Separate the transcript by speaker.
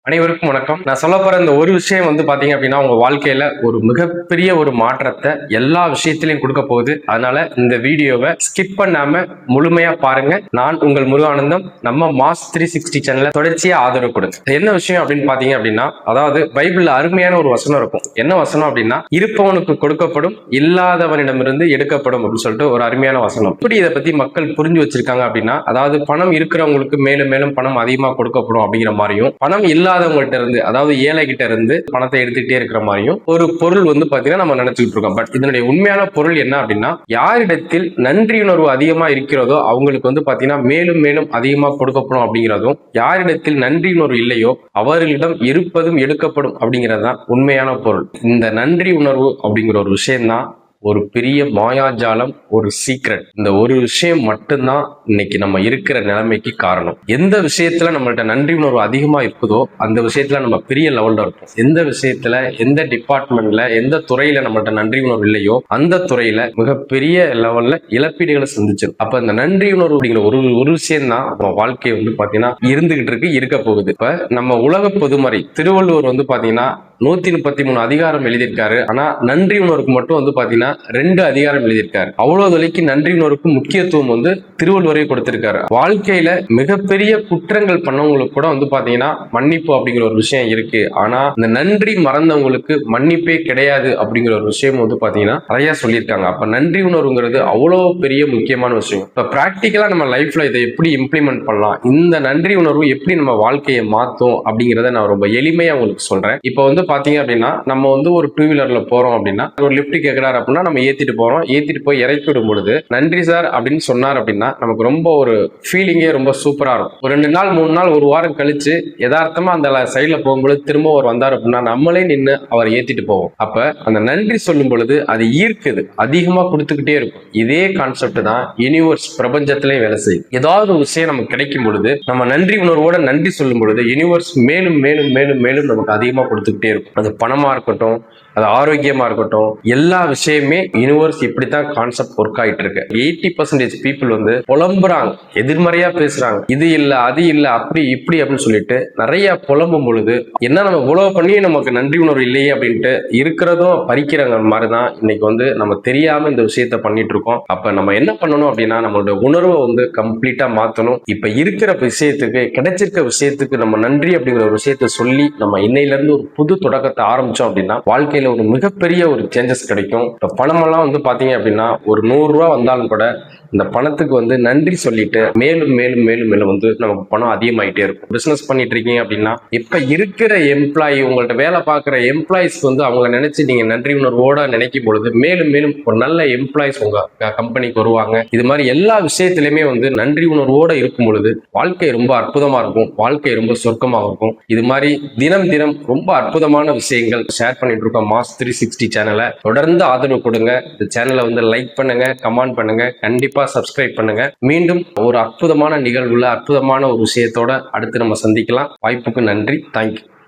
Speaker 1: அனைவருக்கும் வணக்கம். நான் சொல்ல போற இந்த ஒரு விஷயம் பாத்தீங்க அப்படின்னா உங்க வாழ்க்கையில ஒரு மிகப்பெரிய ஒரு மாற்றத்தை எல்லா விஷயத்திலையும் கொடுக்க போகுது. அதனால இந்த வீடியோவை ஸ்கிப் பண்ணாம முழுமையா பாருங்க. நான் உங்கள் முருகானந்தம். நம்ம மாஸ் 360 சேனல்ல தொடர்ச்சியா ஆதரவு கொடுங்க. என்ன விஷயம் அப்படின்னு பாத்தீங்க அப்படின்னா, அதாவது பைபிள்ல அருமையான ஒரு வசனம் இருக்கும். என்ன வசனம் அப்படின்னா, இருப்பவனுக்கு கொடுக்கப்படும், இல்லாதவனிடமிருந்து எடுக்கப்படும் அப்படின்னு சொல்லிட்டு ஒரு அருமையான வசனம். இப்படி இதை பத்தி மக்கள் புரிஞ்சு வச்சிருக்காங்க அப்படின்னா, அதாவது பணம் இருக்கிறவங்களுக்கு மேலும் மேலும் பணம் அதிகமா கொடுக்கப்படும் அப்படிங்கிற மாதிரியும், பணம் இல்லாதவங்கள்ட்ட இருந்து, அதாவது ஏழை கிட்ட இருந்து பணத்தை எடுத்துக்கிட்டே இருக்கிற மாதிரியும் ஒரு பொருள் பாத்தீங்கன்னா நம்ம நினைச்சுட்டு இருக்கோம். பட் இதனுடைய உண்மையான பொருள் என்ன அப்படின்னா, யாரிடத்தில் நன்றியுணர்வு அதிகமா இருக்கிறதோ அவங்களுக்கு பாத்தீங்கன்னா மேலும் மேலும் அதிகமா கொடுக்கப்படும் அப்படிங்கிறதும், யாரிடத்தில் நன்றியுணர்வு இல்லையோ அவர்களிடம் இருப்பதும் எடுக்கப்படும் அப்படிங்கிறதுதான் உண்மையான பொருள். இந்த நன்றி உணர்வு அப்படிங்கிற ஒரு விஷயம்தான் ஒரு பெரிய மாயாஜாலம், ஒரு சீக்ரெட். இந்த ஒரு விஷயம் மட்டும்தான் இன்னைக்கு நம்ம இருக்கிற நிலைமைக்கு காரணம். எந்த விஷயத்துல நம்மள்ட்ட நன்றி உணர்வு அதிகமா இருக்குதோ அந்த விஷயத்துல நம்ம பெரிய லெவல்ல இருப்போம். எந்த விஷயத்துல, எந்த டிபார்ட்மெண்ட்ல, எந்த துறையில நம்மள்ட்ட நன்றி உணர்வு இல்லையோ அந்த துறையில மிகப்பெரிய லெவல்ல இழப்பீடுகளை சந்திச்சிடும். அப்ப இந்த நன்றி உணர்வு அப்படிங்கிற ஒரு விஷயம் தான் நம்ம வாழ்க்கை பாத்தீங்கன்னா இருந்துகிட்டு இருக்கு, இருக்க போகுது. இப்ப நம்ம உலக பொதுமறை திருவள்ளுவர் பாத்தீங்கன்னா 133 அதிகாரம் எழுதியிருக்காரு. ஆனா நன்றி உணர்வுக்கு மட்டும் பாத்தீங்கன்னா 2 அதிகாரம் எழுதியிருக்காரு. அவ்வளவு தொலைக்கு நன்றி உணர்வுக்கு முக்கியத்துவம் திருவள்ளுவரை கொடுத்திருக்காரு. வாழ்க்கையில மிகப்பெரிய குற்றங்கள் பண்ணவங்களுக்கு கூட பாத்தீங்கன்னா மன்னிப்பு அப்படிங்கிற ஒரு விஷயம் இருக்கு. ஆனா இந்த நன்றி மறந்தவங்களுக்கு மன்னிப்பே கிடையாது அப்படிங்கிற ஒரு விஷயம் பாத்தீங்கன்னா நிறைய சொல்லியிருக்காங்க. அப்ப நன்றி உணர்வுங்கிறது அவ்வளவு பெரிய முக்கியமான விஷயம். இப்ப பிராக்டிக்கலா நம்ம லைஃப்ல இதை எப்படி இம்ப்ளிமெண்ட் பண்ணலாம், இந்த நன்றி உணர்வு எப்படி நம்ம வாழ்க்கையை மாத்தும் அப்படிங்கறத நான் ரொம்ப எளிமையா உங்களுக்கு சொல்றேன். இப்ப பாத்தீங்க அப்படின்னா நம்ம ஒரு 2 வீலர்ல போறோம் அப்படின்னா, ஒரு லிப்ட் கேட்கிறாரு அப்படின்னா நம்ம ஏத்திட்டு போறோம். ஏத்திட்டு போய் இறக்கி விடும் பொழுது நன்றி சார் அப்படின்னு சொன்னார் அப்படின்னா நமக்கு ரொம்ப ஒரு ஃபீலிங்கே ரொம்ப சூப்பரா இருக்கும். ஒரு 2 நாள் 3 நாள் ஒரு வாரம் கழிச்சு யதார்த்தமா அந்த சைட்ல போகும்போது திரும்ப அவர் வந்தார் அப்படின்னா நம்மளே நின்று அவர் ஏத்திட்டு போவோம். அப்ப அந்த நன்றி சொல்லும் பொழுது அது ஈர்க்குது, அதிகமா கொடுத்துக்கிட்டே இருக்கும். இதே கான்செப்ட் தான் யூனிவர்ஸ் பிரபஞ்சத்திலேயே வேலை செய்யும். ஏதாவது ஒரு விஷயம் நமக்கு கிடைக்கும் பொழுது நம்ம நன்றி உணர்வோட நன்றி சொல்லும் பொழுது யூனிவர்ஸ் மேலும் மேலும் மேலும் மேலும் நமக்கு அதிகமா கொடுத்துக்கிட்டே இருக்கும். அது பணமா இருக்கட்டும், அது ஆரோக்கியமா இருக்கட்டும், எல்லா விஷயமே யூனிவர்ஸ் இப்படித்தான் கான்செப்ட் ஒர்க் ஆயிட்டு இருக்கு. 80% பீப்புள் புலம்புறாங்க, எதிர்மறையா பேசுறாங்க, இது இல்ல அது இல்ல அப்படி இப்படி அப்படின்னு சொல்லிட்டு நிறைய புலம்பும் பொழுது என்ன நம்ம இவ்வளவு பண்ணி நமக்கு நன்றி உணர்வு இல்லையே அப்படின்ட்டு இருக்கிறதும் பறிக்கிறாங்க மாதிரிதான் இன்னைக்கு நம்ம தெரியாம இந்த விஷயத்த பண்ணிட்டு இருக்கோம். அப்ப நம்ம என்ன பண்ணணும் அப்படின்னா நம்மளோட உணர்வை கம்ப்ளீட்டா மாத்தணும். இப்ப இருக்கிற விஷயத்துக்கு, கிடைச்சிருக்க விஷயத்துக்கு நம்ம நன்றி அப்படிங்கிற ஒரு விஷயத்த சொல்லி நம்ம இன்னையில இருந்து ஒரு புது தொடக்கத்தை ஆரம்பிச்சோம் அப்படின்னா வாழ்க்கையில ஒரு மிகப்பெரிய ஒரு சேஞ்சஸ் கிடைக்கும். இப்ப பணமெல்லாம் பாத்தீங்க அப்படின்னா ஒரு 100 ரூபா வந்தாலும் கூட இந்த பணத்துக்கு நன்றி சொல்லிட்டு மேலும் மேலும் மேலும் மேலும் நமக்கு பணம் அதிகமாயிட்டே இருக்கும். பிசினஸ் பண்ணிட்டு இருக்கீங்க அப்படின்னா இப்ப இருக்கிற எம்ப்ளாயி, உங்கள்ட்ட வேலை பார்க்குற எம்ப்ளாயிஸ்க்கு அவங்க நினைச்சு நீங்க நன்றி உணர்வோட நினைக்கும் பொழுது மேலும் மேலும் ஒரு நல்ல எம்ப்ளாயிஸ் உங்க கம்பெனிக்கு வருவாங்க. இது மாதிரி எல்லா விஷயத்திலுமே நன்றி உணர்வோட இருக்கும் பொழுது வாழ்க்கை ரொம்ப அற்புதமா இருக்கும், வாழ்க்கை ரொம்ப சொர்க்கமா இருக்கும். இது மாதிரி தினம் தினம் ரொம்ப அற்புதமான விஷயங்கள் ஷேர் பண்ணிட்டு இருக்கோம். மாஸ் 360 சேனலை தொடர்ந்து ஆதரவு கொடுங்க. இந்த சேனலை லைக் பண்ணுங்க, கமெண்ட் பண்ணுங்க, கண்டிப்பா சப்ஸ்கிரைப் பண்ணுங்க. மீண்டும் ஒரு அற்புதமான நிகழ்வுல அற்புதமான ஒரு விஷயத்தோட அடுத்து நம்ம சந்திக்கலாம். வாய்ப்புக்கு நன்றி. தேங்க்யூ.